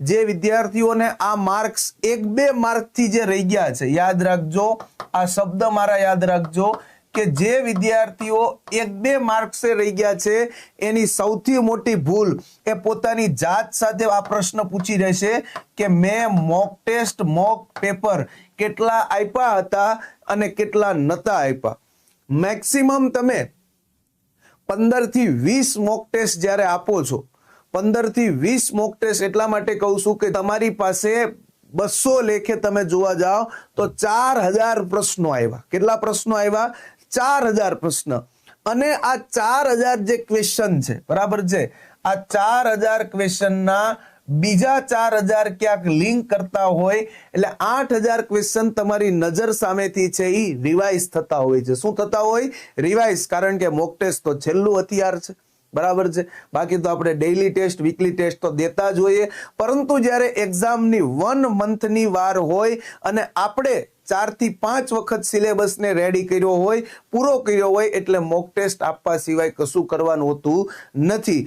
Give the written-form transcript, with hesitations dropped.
જે વિદ્યાર્થીઓને આ માર્ક્સ 1-2 માર્કથી જે રહી ગયા છે, યાદ રાખજો, આ શબ્દ મારા યાદ રાખજો કે જે વિદ્યાર્થીઓ 1-2 માર્ક્સે રહી ગયા છે એની સૌથી મોટી ભૂલ એ પોતાની જાત સાથે આ પ્રશ્ન પૂછી રહેશે કે મેં મોક ટેસ્ટ, મોક પેપર કેટલા આપ્યા હતા અને કેટલા નતા આપ્યા. મેક્સિમમ તમે 15 થી 20 મોક ટેસ્ટ જ્યારે આપો છો, 15 થી 20 મોક ટેસ્ટ એટલા માટે કહું છું કે તમારી પાસે 200 લેખે તમે જોવા જાઓ તો 4000 પ્રશ્નો આવ્યા. કેટલા પ્રશ્નો આવ્યા? 4000 પ્રશ્ન. અને આ 4000 જે ક્વેશ્ચન છે, બરાબર છે, આ 4000 ક્વેશ્ચનના બીજા 4000 ક્યાંક લિંક કરતા હોય એટલે 8000 ક્વેશ્ચન તમારી નજર સામેથી છે એ રિવાઇઝ થતા હોય છે. શું થતા હોય? રિવાઇઝ. કારણ કે મોક ટેસ્ટ તો છેલ્લું હથિયાર છે, બરાબર છે. બાકી તો આપણે ડેઇલી ટેસ્ટ, વીકલી ટેસ્ટ તો દેતા જ હોઈએ, પરંતુ જ્યારે એક્ઝામની 1 મંથની વાર હોય અને આપણે 4 થી 5 વખત સિલેબસને રેડી કર્યો હોય, પૂરો કર્યો હોય, એટલે મોક ટેસ્ટ આપવા સિવાય કશું કરવાનું હોતું નથી.